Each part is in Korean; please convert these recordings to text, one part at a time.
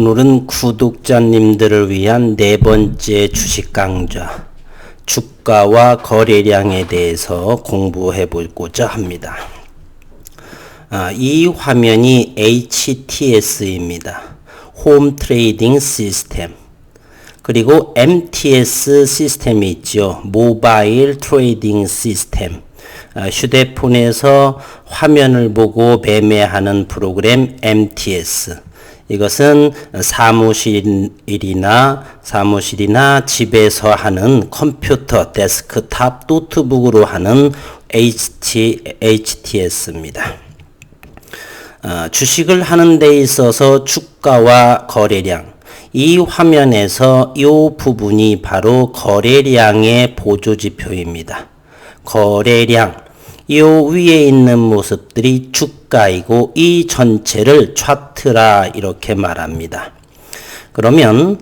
오늘은 구독자님들을 위한 네 번째 주식 강좌, 주가와 거래량에 대해서 공부해 보고자 합니다. 이 화면이 HTS입니다. 홈 트레이딩 시스템. 그리고 MTS 시스템이 있죠. 모바일 트레이딩 시스템. 휴대폰에서 화면을 보고 매매하는 프로그램 MTS. 이것은 사무실이나 집에서 하는 컴퓨터, 데스크탑, 노트북으로 하는 HTS입니다. 주식을 하는 데 있어서 주가와 거래량, 이 화면에서 이 부분이 바로 거래량의 보조지표입니다. 거래량, 이 위에 있는 모습들이 주가이고 이 전체를 차트라 이렇게 말합니다. 그러면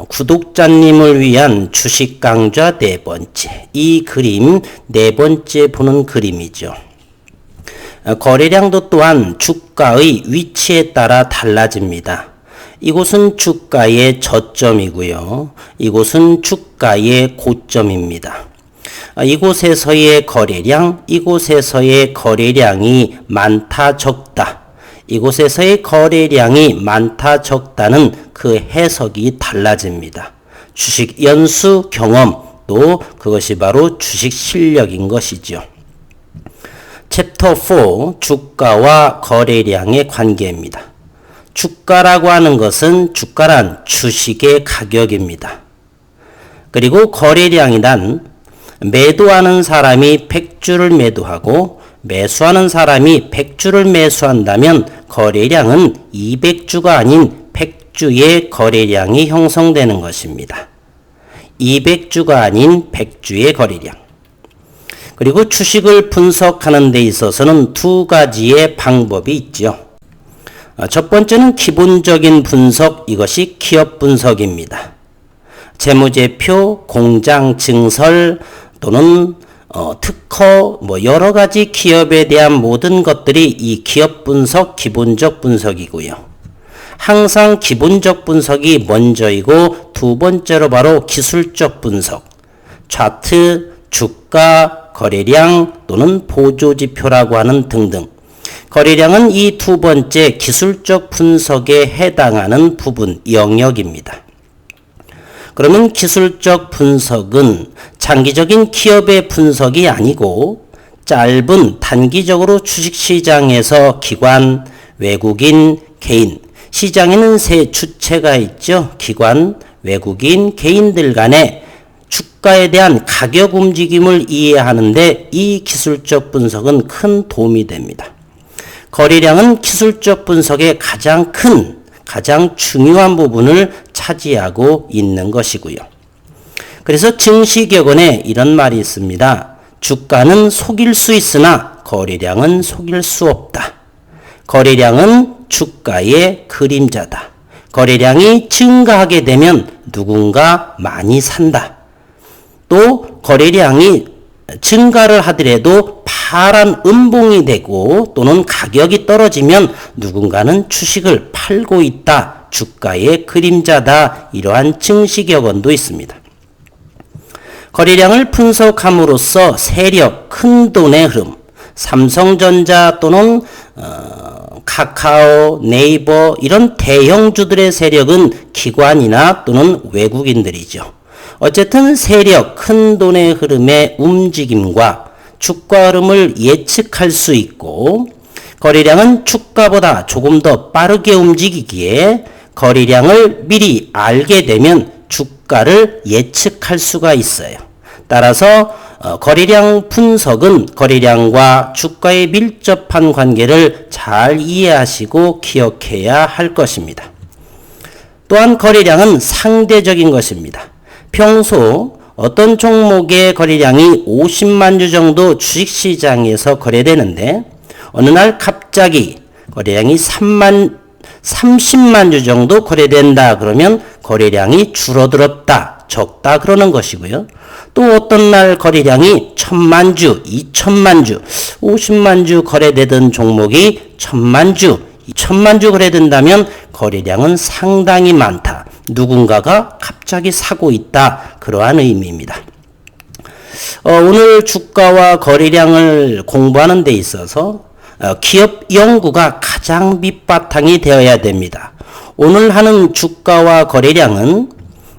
구독자님을 위한 주식 강좌 네 번째, 이 그림 네 번째 보는 그림이죠. 거래량도 또한 주가의 위치에 따라 달라집니다. 이곳은 주가의 저점이고요. 이곳은 주가의 고점입니다. 이곳에서의 거래량, 이곳에서의 거래량이 많다 적다. 이곳에서의 거래량이 많다 적다는 그 해석이 달라집니다. 주식 연수 경험, 또 그것이 바로 주식 실력인 것이죠. 챕터 4, 주가와 거래량의 관계입니다. 주가라고 하는 것은 주가란 주식의 가격입니다. 그리고 거래량이란 매도하는 사람이 100주를 매도하고 매수하는 사람이 100주를 매수한다면 거래량은 200주가 아닌 100주의 거래량이 형성되는 것입니다. 200주가 아닌 100주의 거래량. 그리고 주식을 분석하는 데 있어서는 두 가지의 방법이 있죠. 첫 번째는 기본적인 분석, 이것이 기업 분석입니다. 재무제표, 공장 증설 또는 특허, 여러 가지 기업에 대한 모든 것들이 이 기업 분석, 기본적 분석이고요. 항상 기본적 분석이 먼저이고 두 번째로 바로 기술적 분석, 차트, 주가, 거래량 또는 보조지표라고 하는 등등. 거래량은 이 두 번째 기술적 분석에 해당하는 부분, 영역입니다. 그러면 기술적 분석은 장기적인 기업의 분석이 아니고 짧은 단기적으로 주식시장에서 기관, 외국인, 개인, 시장에는 세 주체가 있죠. 기관, 외국인, 개인들 간의 주가에 대한 가격 움직임을 이해하는데 이 기술적 분석은 큰 도움이 됩니다. 거래량은 기술적 분석의 가장 중요한 부분을 차지하고 있는 것이고요. 그래서 증시격언에 이런 말이 있습니다. 주가는 속일 수 있으나 거래량은 속일 수 없다. 거래량은 주가의 그림자다. 거래량이 증가하게 되면 누군가 많이 산다. 또 거래량이 증가를 하더라도 파란 음봉이 되고 또는 가격이 떨어지면 누군가는 주식을 팔고 있다. 주가의 그림자다. 이러한 증시격언도 있습니다. 거래량을 분석함으로써 세력, 큰돈의 흐름, 삼성전자 또는 카카오, 네이버 이런 대형주들의 세력은 기관이나 또는 외국인들이죠. 어쨌든 세력, 큰돈의 흐름의 움직임과 주가 흐름을 예측할 수 있고 거래량은 주가보다 조금 더 빠르게 움직이기에 거래량을 미리 알게 되면 주가를 예측할 수가 있어요. 따라서 거래량 분석은 거래량과 주가의 밀접한 관계를 잘 이해하시고 기억해야 할 것입니다. 또한 거래량은 상대적인 것입니다. 평소 어떤 종목의 거래량이 50만 주 정도 주식시장에서 거래되는데 어느 날 갑자기 거래량이 30만 주 정도 거래된다 그러면 거래량이 줄어들었다, 적다 그러는 것이고요. 또 어떤 날 거래량이 1000만 주, 2000만 주, 50만 주 거래되던 종목이 1000만 주, 1000만 주 거래된다면 거래량은 상당히 많다. 누군가가 갑자기 사고 있다. 그러한 의미입니다. 오늘 주가와 거래량을 공부하는 데 있어서 기업 연구가 가장 밑바탕이 되어야 됩니다. 오늘 하는 주가와 거래량은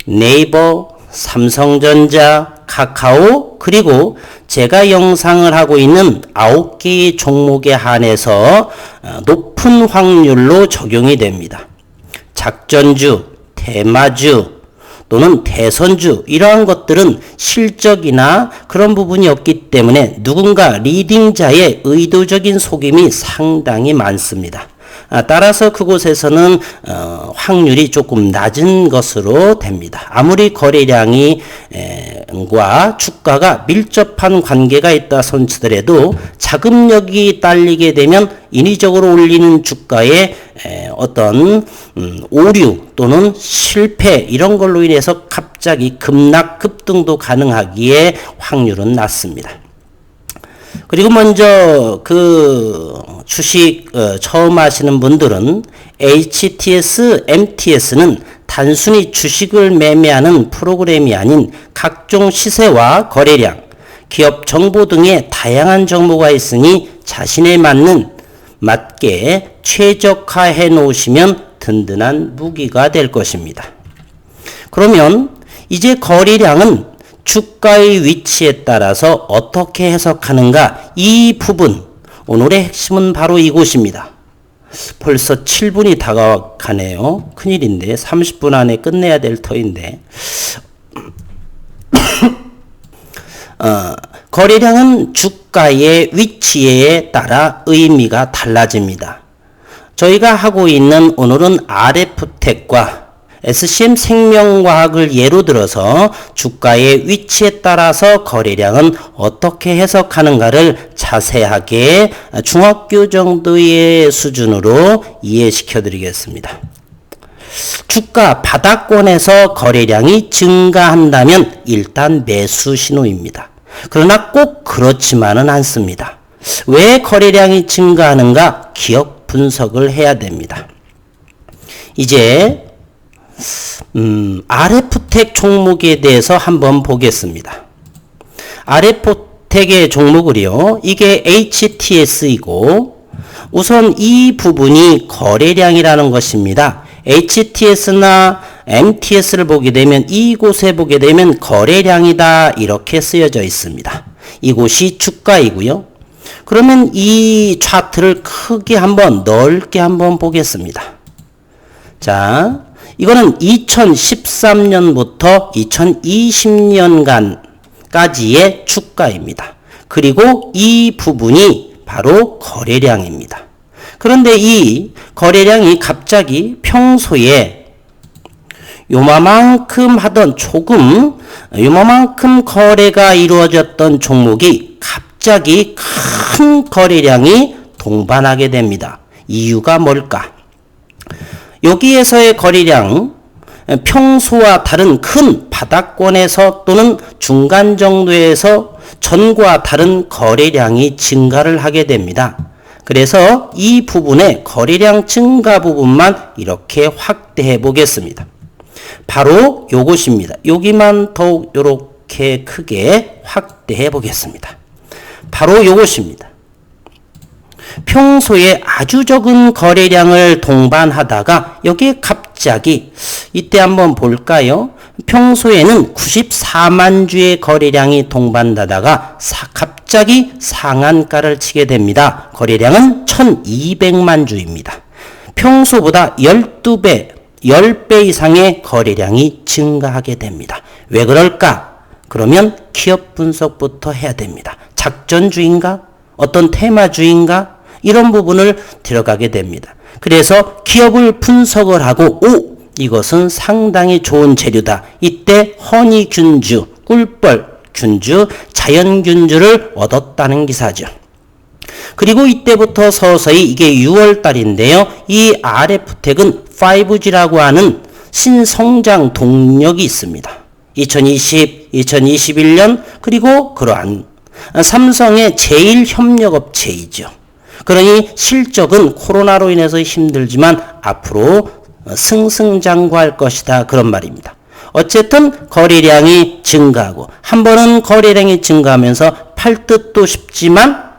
네이버, 삼성전자, 카카오, 그리고 제가 영상을 하고 있는 9개의 종목에 한해서 높은 확률로 적용이 됩니다. 작전주, 테마주 또는 대선주, 이러한 것들은 실적이나 그런 부분이 없기 때문에 누군가 리딩자의 의도적인 속임이 상당히 많습니다. 따라서 그곳에서는 확률이 조금 낮은 것으로 됩니다. 아무리 거래량이 과 주가가 밀접한 관계가 있다 손치더라도 자금력이 딸리게 되면 인위적으로 올리는 주가의 어떤 오류 또는 실패, 이런 걸로 인해서 갑자기 급락 급등도 가능하기에 확률은 낮습니다. 그리고 먼저 그 주식 처음 하시는 분들은 HTS, MTS는 단순히 주식을 매매하는 프로그램이 아닌 각종 시세와 거래량, 기업 정보 등의 다양한 정보가 있으니 자신에 맞게 최적화해 놓으시면 든든한 무기가 될 것입니다. 그러면 이제 거래량은 주가의 위치에 따라서 어떻게 해석하는가, 이 부분, 오늘의 핵심은 바로 이곳입니다. 벌써 7분이 다가가네요. 큰일인데 30분 안에 끝내야 될 터인데 거래량은 주가의 위치에 따라 의미가 달라집니다. 저희가 하고 있는 오늘은 RF텍과 SCM 생명과학을 예로 들어서 주가의 위치에 따라서 거래량은 어떻게 해석하는가를 자세하게 중학교 정도의 수준으로 이해시켜 드리겠습니다. 주가 바닥권에서 거래량이 증가한다면 일단 매수 신호입니다. 그러나 꼭 그렇지만은 않습니다. 왜 거래량이 증가하는가, 기업 분석을 해야 됩니다. 이제 RF텍 종목에 대해서 한번 보겠습니다. RF텍의 종목을요, 이게 HTS이고 우선 이 부분이 거래량이라는 것입니다. HTS나 MTS를 보게 되면, 이곳에 보게 되면 거래량이다 이렇게 쓰여져 있습니다. 이곳이 주가이고요. 그러면 이 차트를 크게 한번 넓게 한번 보겠습니다. 자, 이거는 2013년부터 2020년간까지의 주가입니다. 그리고 이 부분이 바로 거래량입니다. 그런데 이 거래량이 갑자기 평소에 요만큼 하던 요만큼 거래가 이루어졌던 종목이 갑자기 큰 거래량이 동반하게 됩니다. 이유가 뭘까? 여기에서의 거래량, 평소와 다른 큰 바닥권에서 또는 중간 정도에서 전과 다른 거래량이 증가를 하게 됩니다. 그래서 이 부분의 거래량 증가 부분만 이렇게 확대해 보겠습니다. 바로 요것입니다. 여기만 더욱 이렇게 크게 확대해 보겠습니다. 바로 요것입니다. 평소에 아주 적은 거래량을 동반하다가 여기에 갑자기, 이때 한번 볼까요? 평소에는 94만 주의 거래량이 동반하다가 갑자기 상한가를 치게 됩니다. 거래량은 1200만 주입니다. 평소보다 12배, 10배 이상의 거래량이 증가하게 됩니다. 왜 그럴까? 그러면 기업 분석부터 해야 됩니다. 작전주인가? 어떤 테마주인가? 이런 부분을 들어가게 됩니다. 그래서 기업을 분석을 하고, 이것은 상당히 좋은 재료다. 이때 허니균주, 꿀벌균주, 자연균주를 얻었다는 기사죠. 그리고 이때부터 서서히, 이게 6월 달인데요. 이 RF텍은 5G라고 하는 신성장 동력이 있습니다. 2020, 2021년, 그리고 그러한 삼성의 제일 협력업체이죠. 그러니 실적은 코로나로 인해서 힘들지만 앞으로 승승장구할 것이다. 그런 말입니다. 어쨌든 거래량이 증가하고 한 번은 거래량이 증가하면서 팔 듯도 싶지만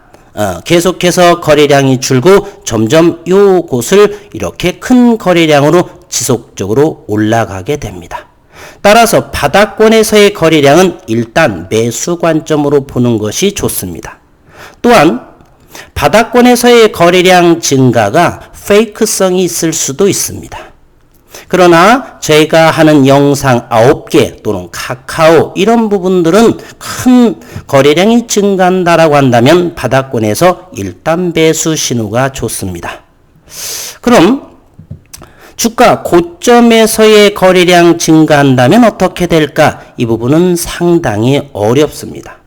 계속해서 거래량이 줄고 점점 요곳을 이렇게 큰 거래량으로 지속적으로 올라가게 됩니다. 따라서 바닥권에서의 거래량은 일단 매수 관점으로 보는 것이 좋습니다. 또한 바닥권에서의 거래량 증가가 페이크성이 있을 수도 있습니다. 그러나 저희가 하는 영상 9개 또는 카카오 이런 부분들은 큰 거래량이 증가한다라고 한다면 바닥권에서 일단 매수 신호가 좋습니다. 그럼 주가 고점에서의 거래량 증가한다면 어떻게 될까? 이 부분은 상당히 어렵습니다.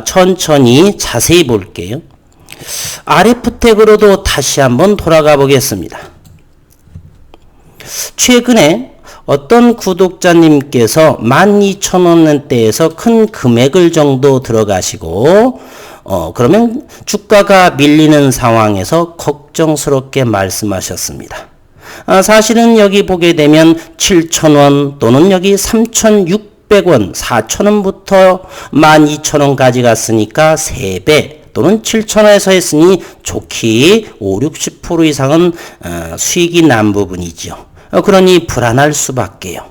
천천히 자세히 볼게요. RF택으로도 다시 한번 돌아가 보겠습니다. 최근에 어떤 구독자님께서 12,000원대에서 큰 금액을 정도 들어가시고 그러면 주가가 밀리는 상황에서 걱정스럽게 말씀하셨습니다. 사실은 여기 보게 되면 7,000원 또는 여기 3,600원, 4,000원부터 12,000원까지 갔으니까 3배 또는 7,000원에서 했으니 좋게 50-60% 이상은 수익이 난 부분이죠. 그러니 불안할 수밖에요.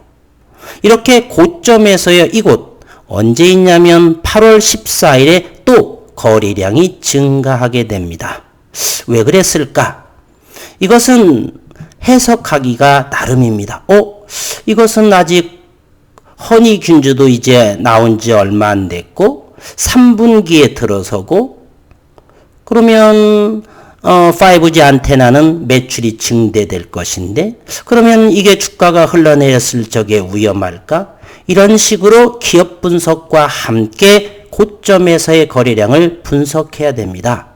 이렇게 고점에서요. 이곳 언제 있냐면 8월 14일에 또 거래량이 증가하게 됩니다. 왜 그랬을까? 이것은 해석하기가 나름입니다. 이것은 아직 허니균주도 이제 나온 지 얼마 안 됐고 3분기에 들어서고 그러면 5G 안테나는 매출이 증대될 것인데 그러면 이게 주가가 흘러내렸을 적에 위험할까? 이런 식으로 기업 분석과 함께 고점에서의 거래량을 분석해야 됩니다.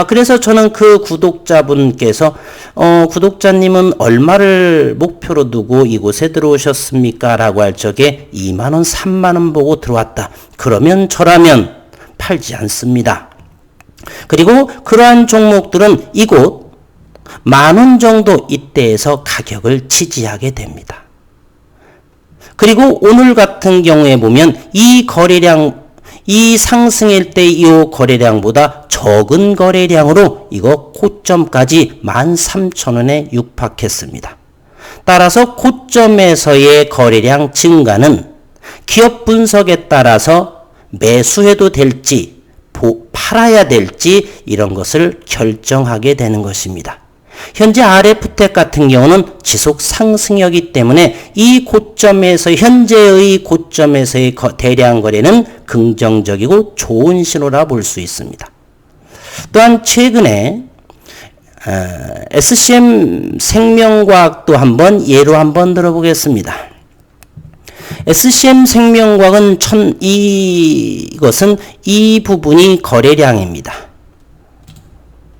그래서 저는 그 구독자분께서 구독자님은 얼마를 목표로 두고 이곳에 들어오셨습니까? 라고 할 적에 2만원, 3만원 보고 들어왔다. 그러면 저라면 팔지 않습니다. 그리고 그러한 종목들은 이곳 10,000원 정도 이때에서 가격을 지지하게 됩니다. 그리고 오늘 같은 경우에 보면 이 거래량, 이 상승일 때 이 거래량보다 적은 거래량으로 이거 고점까지 13,000원에 육박했습니다. 따라서 고점에서의 거래량 증가는 기업 분석에 따라서 매수해도 될지 팔아야 될지 이런 것을 결정하게 되는 것입니다. 현재 RF택 같은 경우는 지속 상승이기 때문에 이 고점에서 현재의 고점에서의 대량 거래는 긍정적이고 좋은 신호라 볼 수 있습니다. 또한 최근에 SCM 생명과학도 한번 예로 한번 들어보겠습니다. SCM 생명과학은 이것은 이 부분이 거래량입니다.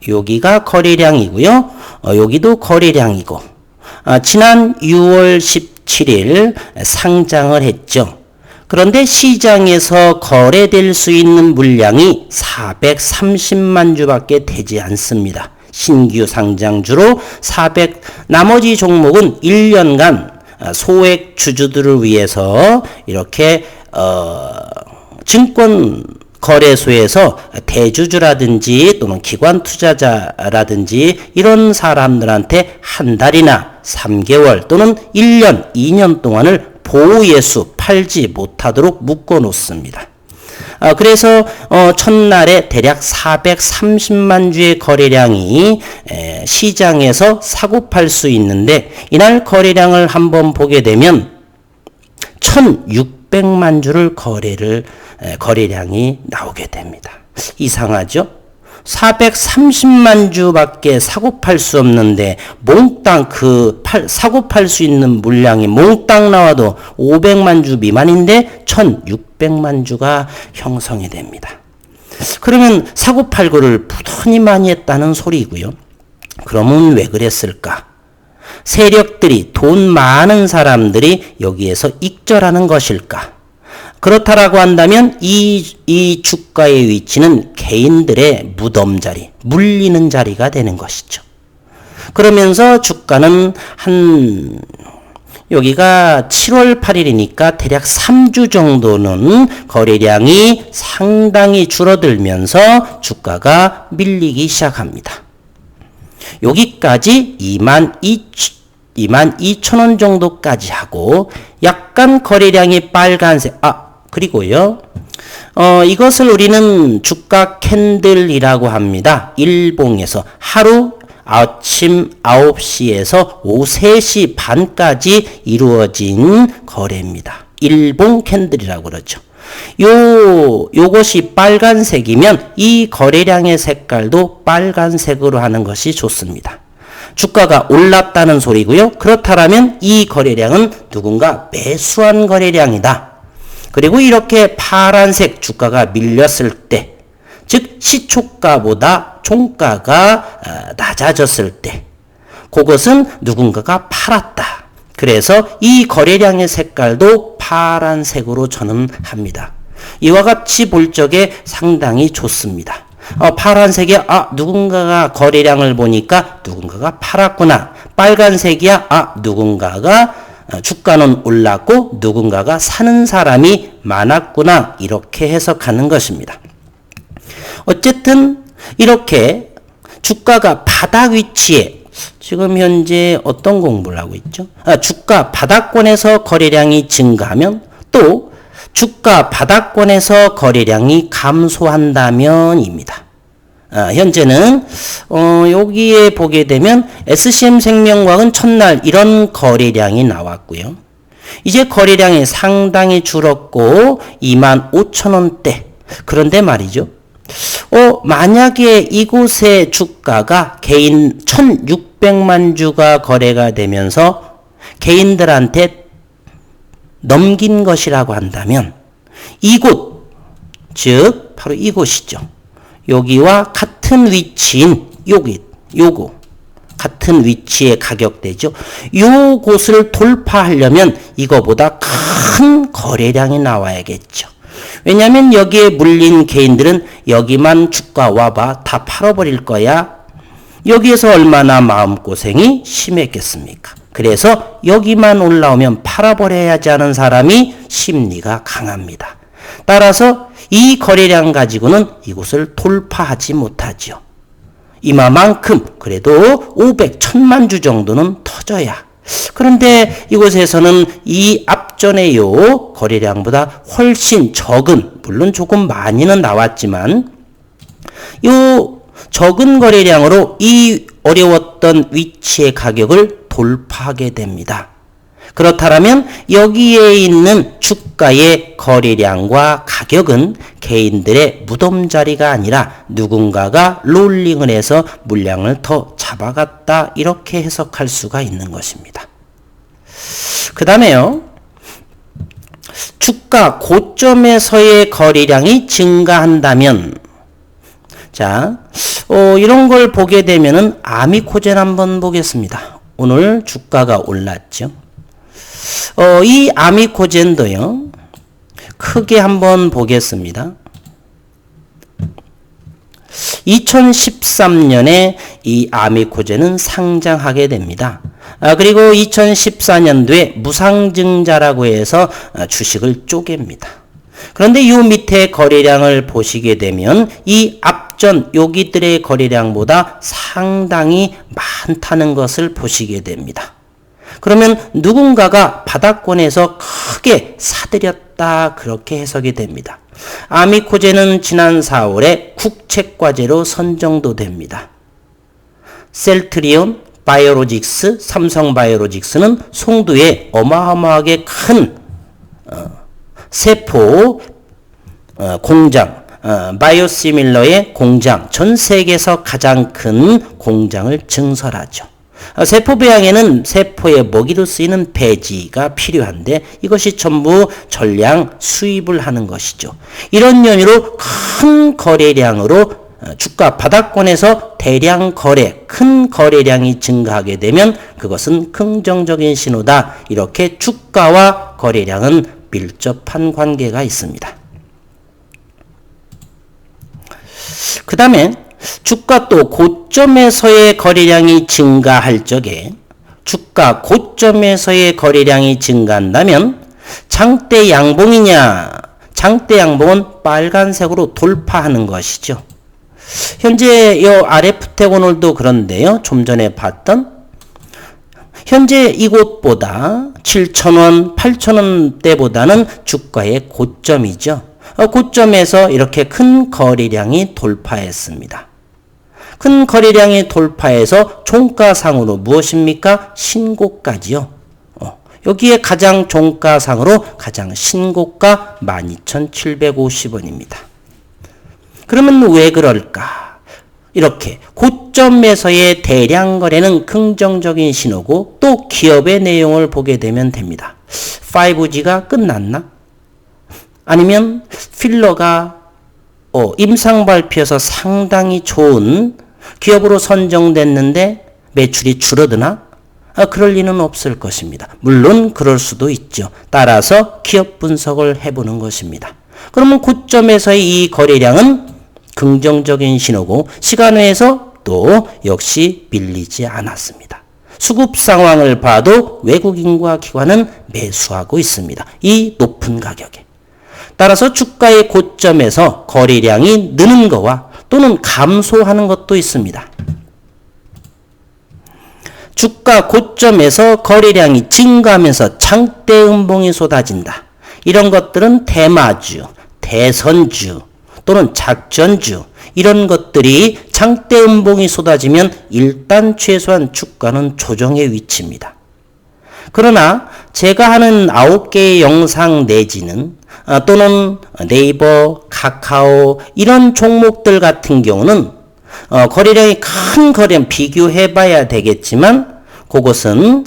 여기가 거래량이고요. 여기도 거래량이고 지난 6월 17일 상장을 했죠. 그런데 시장에서 거래될 수 있는 물량이 430만 주밖에 되지 않습니다. 신규 상장주로 나머지 종목은 1년간 소액 주주들을 위해서 이렇게 증권 거래소에서 대주주라든지 또는 기관 투자자라든지 이런 사람들한테 한 달이나 3개월 또는 1년, 2년 동안을 보호예수 팔지 못하도록 묶어 놓습니다. 그래서 첫날에 대략 430만 주의 거래량이 시장에서 사고 팔 수 있는데 이날 거래량을 한번 보게 되면 1,600만 주를 거래량이 나오게 됩니다. 이상하죠? 430만 주밖에 사고 팔 수 없는데 몽땅 사고 팔 수 있는 물량이 몽땅 나와도 500만 주 미만인데 1,600만 주가 형성이 됩니다. 그러면 사고 팔고를 부단히 많이 했다는 소리고요. 그러면 왜 그랬을까? 세력들이 돈 많은 사람들이 여기에서 익절하는 것일까? 그렇다라고 한다면 이 주가의 위치는 개인들의 무덤 자리, 물리는 자리가 되는 것이죠. 그러면서 주가는 여기가 7월 8일이니까 대략 3주 정도는 거래량이 상당히 줄어들면서 주가가 밀리기 시작합니다. 여기까지 22,000원 정도까지 하고 약간 거래량이 빨간색, 그리고요. 이것을 우리는 주가 캔들이라고 합니다. 일봉에서 하루 아침 9시에서 오후 3시 반까지 이루어진 거래입니다. 일봉 캔들이라고 그러죠. 요것이 빨간색이면 이 거래량의 색깔도 빨간색으로 하는 것이 좋습니다. 주가가 올랐다는 소리고요. 그렇다면 이 거래량은 누군가 매수한 거래량이다. 그리고 이렇게 파란색 주가가 밀렸을 때, 즉 시초가보다 종가가 낮아졌을 때, 그것은 누군가가 팔았다. 그래서 이 거래량의 색깔도 파란색으로 저는 합니다. 이와 같이 볼 적에 상당히 좋습니다. 파란색이 누군가가 거래량을 보니까 누군가가 팔았구나. 빨간색이야 누군가가 주가는 올랐고 누군가가 사는 사람이 많았구나. 이렇게 해석하는 것입니다. 어쨌든 이렇게 주가가 바닥 위치에 지금 현재 어떤 공부를 하고 있죠? 주가 바닥권에서 거래량이 증가하면 또 주가 바닥권에서 거래량이 감소한다면입니다. 현재는 여기에 보게 되면 SCM생명과학은 첫날 이런 거래량이 나왔고요. 이제 거래량이 상당히 줄었고 25,000원대. 그런데 말이죠. 만약에 이곳의 주가가 개인 1,600만 주가 거래가 되면서 개인들한테 넘긴 것이라고 한다면 이곳, 즉 바로 이곳이죠. 여기와 같은 위치인 요거 같은 위치의 가격대죠. 요곳을 돌파하려면 이거보다 큰 거래량이 나와야겠죠. 왜냐하면 여기에 물린 개인들은 여기만 주가 와봐 다 팔아버릴 거야. 여기에서 얼마나 마음고생이 심했겠습니까? 그래서 여기만 올라오면 팔아버려야지 하는 사람이 심리가 강합니다. 따라서 이 거래량 가지고는 이곳을 돌파하지 못하죠. 이마만큼 그래도 1000만 주 정도는 터져야. 그런데 이곳에서는 이 앞전의 요 거래량보다 훨씬 적은, 물론 조금 많이는 나왔지만 요 적은 거래량으로 이 어려웠던 위치의 가격을 돌파하게 됩니다. 그렇다면 여기에 있는 주가의 거래량과 가격은 개인들의 무덤자리가 아니라 누군가가 롤링을 해서 물량을 더 잡아갔다, 이렇게 해석할 수가 있는 것입니다. 그 다음에요. 주가 고점에서의 거래량이 증가한다면, 자, 이런 걸 보게 되면은 아미코젠 한번 보겠습니다. 오늘 주가가 올랐죠. 이 아미코젠도요. 크게 한번 보겠습니다. 2013년에 이 아미코젠은 상장하게 됩니다. 그리고 2014년도에 무상증자라고 해서 주식을 쪼갭니다. 그런데 이 밑에 거래량을 보시게 되면 이 앞전 여기들의 거래량보다 상당히 많다는 것을 보시게 됩니다. 그러면 누군가가 바닥권에서 크게 사들였다, 그렇게 해석이 됩니다. 아미코젠은 지난 4월에 국책과제로 선정도 됩니다. 셀트리온, 바이오로직스, 삼성바이오로직스는 송도에 어마어마하게 큰 세포 공장, 바이오시밀러의 공장, 전 세계에서 가장 큰 공장을 증설하죠. 세포 배양에는 세포의 먹이로 쓰이는 배지가 필요한데 이것이 전부 전량 수입을 하는 것이죠. 이런 연유로 큰 거래량으로 주가 바닥권에서 대량 거래, 큰 거래량이 증가하게 되면 그것은 긍정적인 신호다. 이렇게 주가와 거래량은 밀접한 관계가 있습니다. 그 다음에 주가 또 고점에서의 거래량이 증가할 적에 주가 고점에서의 거래량이 증가한다면 장대 양봉이냐? 장대 양봉은 빨간색으로 돌파하는 것이죠. 현재 이 RF 오늘도 그런데요. 좀 전에 봤던 현재 이곳보다 7,000원, 8,000원대보다는 주가의 고점이죠. 고점에서 이렇게 큰 거래량이 돌파했습니다. 큰 거래량이 돌파해서 종가상으로 무엇입니까? 신고가지요. 여기에 가장 종가상으로 가장 신고가 12,750원입니다. 그러면 왜 그럴까? 이렇게 고점에서의 대량 거래는 긍정적인 신호고 또 기업의 내용을 보게 되면 됩니다. 5G가 끝났나? 아니면 필러가 임상 발표에서 상당히 좋은 기업으로 선정됐는데 매출이 줄어드나? 그럴 리는 없을 것입니다. 물론 그럴 수도 있죠. 따라서 기업 분석을 해보는 것입니다. 그러면 고점에서의 이 거래량은 긍정적인 신호고 시간 외에서 또 역시 밀리지 않았습니다. 수급 상황을 봐도 외국인과 기관은 매수하고 있습니다. 이 높은 가격에. 따라서 주가의 고점에서 거래량이 느는 것과 또는 감소하는 것도 있습니다. 주가 고점에서 거래량이 증가하면서 장대 음봉이 쏟아진다. 이런 것들은 대마주, 대선주 또는 작전주 이런 것들이 장대 음봉이 쏟아지면 일단 최소한 주가는 조정의 위치입니다. 그러나 제가 하는 9개의 영상 내지는 또는 네이버, 카카오 이런 종목들 같은 경우는 거래량이 큰 거래량 비교해 봐야 되겠지만 그것은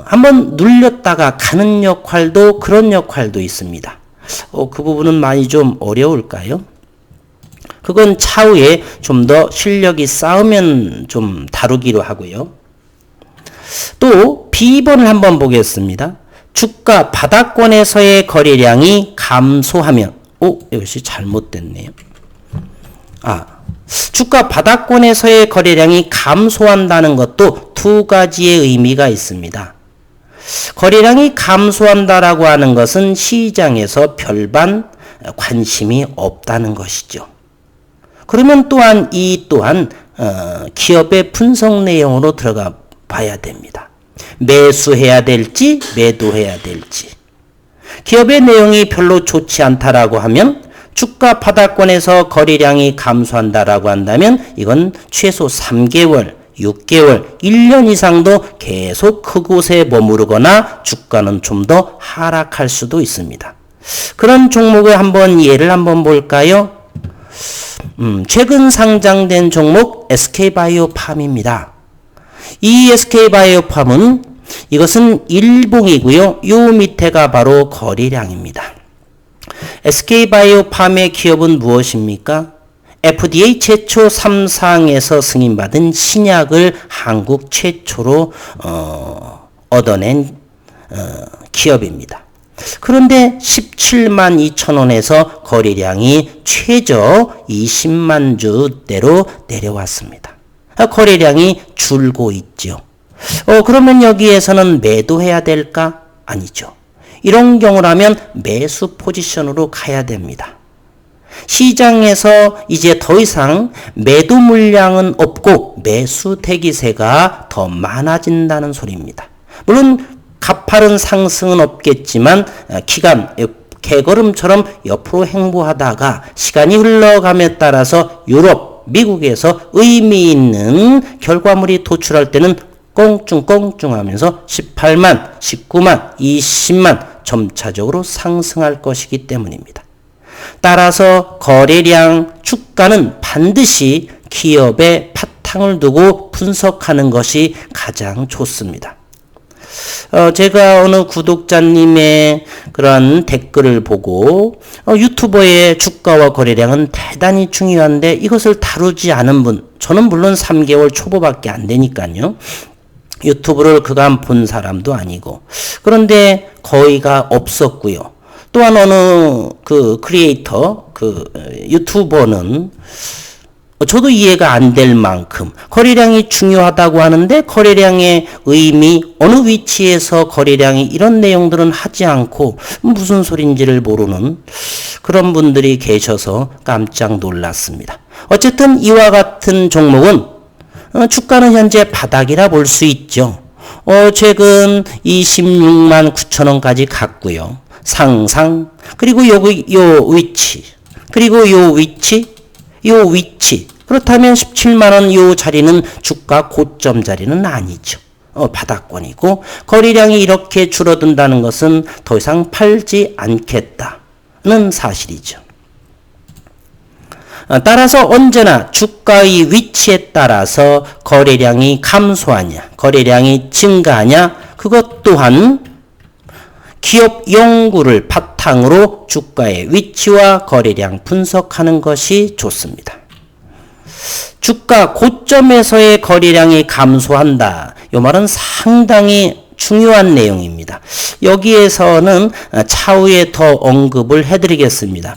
한번 눌렸다가 가는 역할도 그런 역할도 있습니다. 그 부분은 많이 좀 어려울까요? 그건 차후에 좀 더 실력이 쌓으면 좀 다루기로 하고요. 또 B번을 한번 보겠습니다. 주가 바닥권에서의 거래량이 감소하면 이것이 잘못됐네요. 주가 바닥권에서의 거래량이 감소한다는 것도 두 가지의 의미가 있습니다. 거래량이 감소한다라고 하는 것은 시장에서 별반 관심이 없다는 것이죠. 그러면 또한 이 또한 기업의 분석 내용으로 들어가 봐야 됩니다. 매수해야 될지 매도해야 될지. 기업의 내용이 별로 좋지 않다라고 하면 주가 바닥권에서 거래량이 감소한다라고 한다면 이건 최소 3개월, 6개월, 1년 이상도 계속 그곳에 머무르거나 주가는 좀 더 하락할 수도 있습니다. 그런 종목을 예를 한번 볼까요? 최근 상장된 종목 SK바이오팜입니다. 이 SK바이오팜은 이것은 일봉이고요. 요 밑에가 바로 거래량입니다. SK바이오팜의 기업은 무엇입니까? FDA 최초 3상에서 승인받은 신약을 한국 최초로 얻어낸 기업입니다. 그런데 17만 2천 원에서 거래량이 최저 20만 주대로 내려왔습니다. 거래량이 줄고 있죠. 그러면 여기에서는 매도해야 될까? 아니죠. 이런 경우라면 매수 포지션으로 가야 됩니다. 시장에서 이제 더 이상 매도 물량은 없고 매수 대기세가 더 많아진다는 소리입니다. 물론 가파른 상승은 없겠지만 개걸음처럼 옆으로 행보하다가 시간이 흘러감에 따라서 유럽, 미국에서 의미 있는 결과물이 도출할 때는 꽁충꽁충 하면서 18만, 19만, 20만 점차적으로 상승할 것이기 때문입니다. 따라서 거래량, 주가는 반드시 기업의 바탕을 두고 분석하는 것이 가장 좋습니다. 제가 어느 구독자님의 그런 댓글을 보고 유튜버의 주가와 거래량은 대단히 중요한데 이것을 다루지 않은 분, 저는 물론 3개월 초보밖에 안 되니까요. 유튜브를 그간 본 사람도 아니고 그런데 거의가 없었고요. 또한 어느 그 크리에이터, 그 유튜버는 저도 이해가 안 될 만큼 거래량이 중요하다고 하는데 거래량의 의미, 어느 위치에서 거래량이 이런 내용들은 하지 않고 무슨 소린지를 모르는 그런 분들이 계셔서 깜짝 놀랐습니다. 어쨌든 이와 같은 종목은 주가는 현재 바닥이라 볼 수 있죠. 최근 26만 9천 원까지 갔고요. 상상, 그리고 여기 요 위치, 그리고 요 위치, 요 위치. 그렇다면 17만 원 요 자리는 주가 고점 자리는 아니죠. 바닥권이고 거래량이 이렇게 줄어든다는 것은 더 이상 팔지 않겠다는 사실이죠. 따라서 언제나 주가의 위치에 따라서 거래량이 감소하냐, 거래량이 증가하냐, 그것 또한 기업 연구를 바탕으로 주가의 위치와 거래량 분석하는 것이 좋습니다. 주가 고점에서의 거래량이 감소한다. 이 말은 상당히 중요한 내용입니다. 여기에서는 차후에 더 언급을 해드리겠습니다.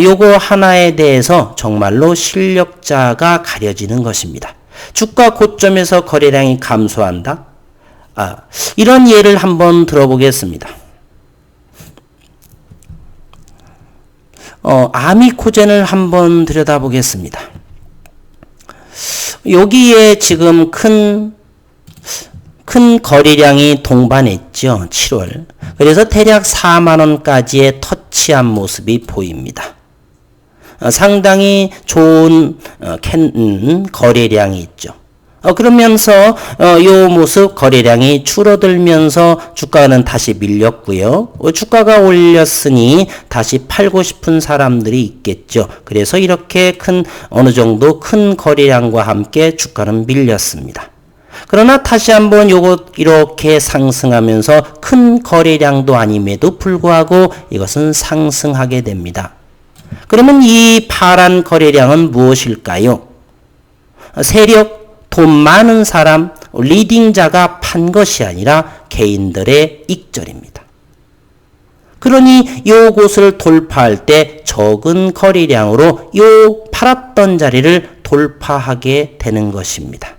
요거 하나에 대해서 정말로 실력자가 가려지는 것입니다. 주가 고점에서 거래량이 감소한다. 이런 예를 한번 들어보겠습니다. 아미코젠을 한번 들여다보겠습니다. 여기에 지금 큰 거래량이 동반했죠. 7월. 그래서 대략 4만원까지의 터치한 모습이 보입니다. 상당히 좋은 거래량이 있죠. 그러면서 요 모습 거래량이 줄어들면서 주가는 다시 밀렸고요. 주가가 올렸으니 다시 팔고 싶은 사람들이 있겠죠. 그래서 이렇게 어느 정도 큰 거래량과 함께 주가는 밀렸습니다. 그러나 다시 한번 요것 이렇게 상승하면서 큰 거래량도 아님에도 불구하고 이것은 상승하게 됩니다. 그러면 이 파란 거래량은 무엇일까요? 세력, 돈 많은 사람, 리딩자가 판 것이 아니라 개인들의 익절입니다. 그러니 요곳을 돌파할 때 적은 거래량으로 요 팔았던 자리를 돌파하게 되는 것입니다.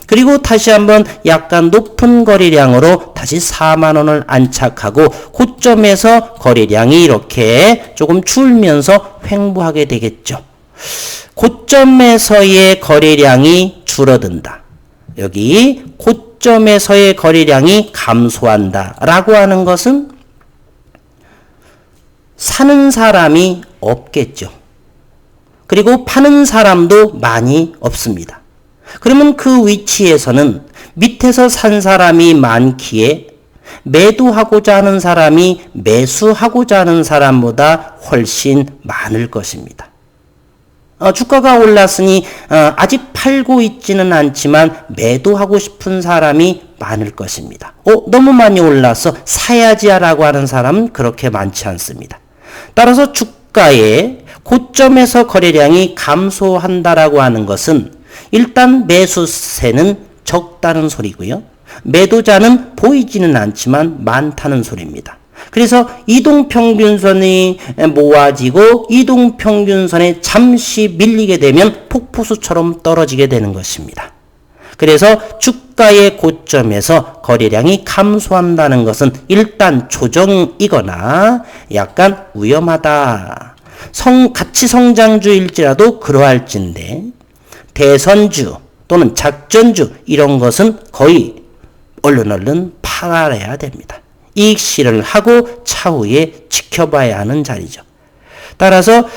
그리고 다시 한번 약간 높은 거래량으로 다시 4만 원을 안착하고 고점에서 거래량이 이렇게 조금 줄면서 횡보하게 되겠죠. 고점에서의 거래량이 줄어든다. 여기 고점에서의 거래량이 감소한다 라고 하는 것은 사는 사람이 없겠죠. 그리고 파는 사람도 많이 없습니다. 그러면 그 위치에서는 밑에서 산 사람이 많기에 매도하고자 하는 사람이 매수하고자 하는 사람보다 훨씬 많을 것입니다. 주가가 올랐으니 아직 팔고 있지는 않지만 매도하고 싶은 사람이 많을 것입니다. 너무 많이 올라서 사야지라고 하는 사람은 그렇게 많지 않습니다. 따라서 주가의 고점에서 거래량이 감소한다라고 하는 것은 일단 매수세는 적다는 소리고요. 매도자는 보이지는 않지만 많다는 소리입니다. 그래서 이동평균선이 모아지고 이동평균선에 잠시 밀리게 되면 폭포수처럼 떨어지게 되는 것입니다. 그래서 주가의 고점에서 거래량이 감소한다는 것은 일단 조정이거나 약간 위험하다. 가치 성장주일지라도 그러할진데 대선주 또는 작전주 이런 것은 거의 얼른 팔아야 됩니다. 이익 실현을 하고 차후에 지켜봐야 하는 자리죠. 따라서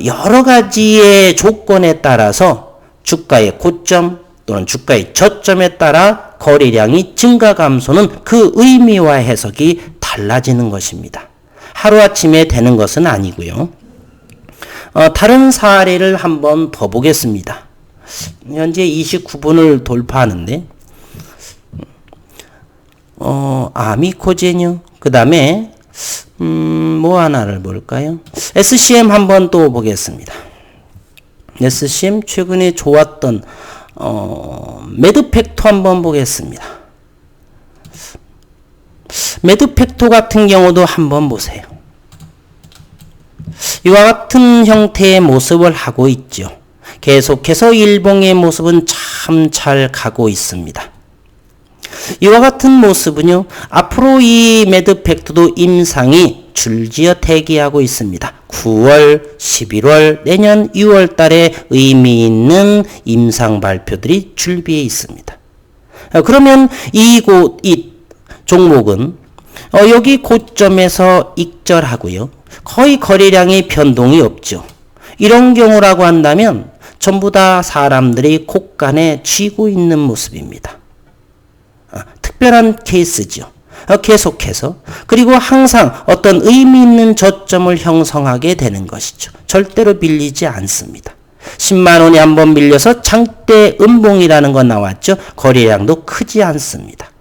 여러 가지의 조건에 따라서 주가의 고점 또는 주가의 저점에 따라 거래량이 증가 감소는 그 의미와 해석이 달라지는 것입니다. 하루아침에 되는 것은 아니고요. 다른 사례를 한번 더 보겠습니다. 현재 29분을 돌파하는데 아미코젠요. 그 다음에 뭐 하나를 볼까요? SCM 한번 또 보겠습니다. SCM 최근에 좋았던 매드 팩터 한번 보겠습니다. 매드팩토 같은 경우도 한번 보세요. 이와 같은 형태의 모습을 하고 있죠. 계속해서 일봉의 모습은 참 잘 가고 있습니다. 이와 같은 모습은요, 앞으로 이 매드팩토도 임상이 줄지어 대기하고 있습니다. 9월, 11월, 내년 6월 달에 의미 있는 임상 발표들이 준비해 있습니다. 그러면 이 종목은 여기 고점에서 익절하고요. 거의 거래량이 변동이 없죠. 이런 경우라고 한다면 전부 다 사람들이 곳간에 쥐고 있는 모습입니다. 특별한 케이스죠. 계속해서 그리고 항상 어떤 의미 있는 저점을 형성하게 되는 것이죠. 절대로 밀리지 않습니다. 10만 원이 한번 밀려서 장대 음봉이라는 거 나왔죠. 거래량도 크지 않습니다.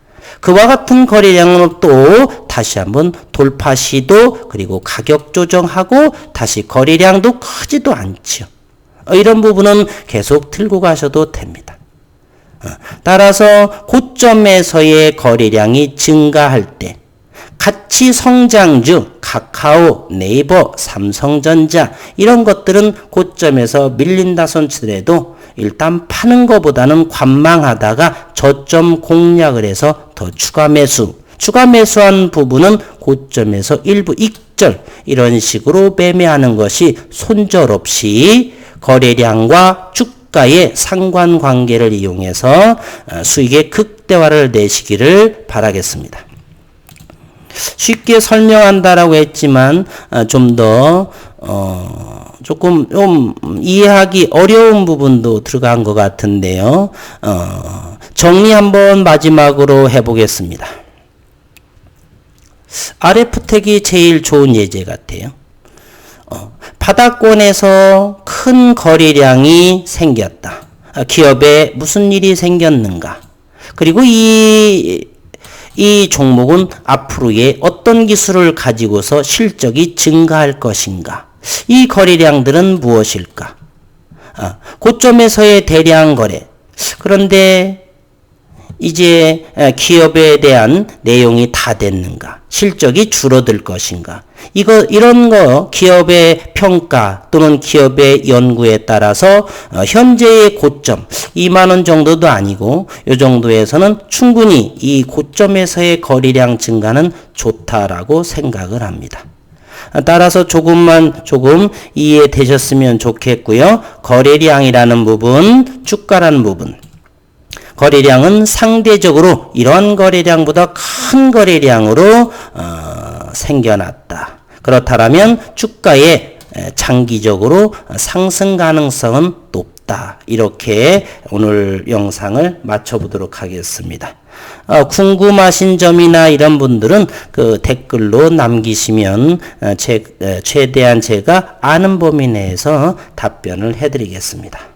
그와 같은 거래량으로 또 다시 한번 돌파 시도 그리고 가격 조정하고 다시 거래량도 크지도 않죠. 이런 부분은 계속 들고 가셔도 됩니다. 따라서 고점에서의 거래량이 증가할 때 같이 성장주 카카오, 네이버, 삼성전자 이런 것들은 고점에서 밀린다 손치더라도 일단 파는 것보다는 관망하다가 저점 공략을 해서 더 추가 매수한 부분은 고점에서 일부 익절 이런 식으로 매매하는 것이 손절없이 거래량과 주가의 상관관계를 이용해서 수익의 극대화를 내시기를 바라겠습니다. 쉽게 설명한다라고 했지만 좀 더 조금 좀 이해하기 어려운 부분도 들어간 것 같은데요. 정리 한번 마지막으로 해보겠습니다. RF텍이 제일 좋은 예제 같아요. 바닥권에서 큰 거래량이 생겼다. 기업에 무슨 일이 생겼는가? 그리고 이 종목은 앞으로의 어떤 기술을 가지고서 실적이 증가할 것인가? 이 거래량들은 무엇일까? 고점에서의 대량 거래. 그런데 이제 기업에 대한 내용이 다 됐는가? 실적이 줄어들 것인가? 이런 거 기업의 평가 또는 기업의 연구에 따라서 현재의 고점 2만 원 정도도 아니고 이 정도에서는 충분히 이 고점에서의 거래량 증가는 좋다라고 생각을 합니다. 따라서 조금 이해되셨으면 좋겠고요. 거래량이라는 부분, 주가라는 부분. 거래량은 상대적으로 이런 거래량보다 큰 거래량으로 생겨났다. 그렇다면 주가의 장기적으로 상승 가능성은 높다. 이렇게 오늘 영상을 마쳐보도록 하겠습니다. 궁금하신 점이나 이런 분들은 그 댓글로 남기시면 최대한 제가 아는 범위 내에서 답변을 해드리겠습니다.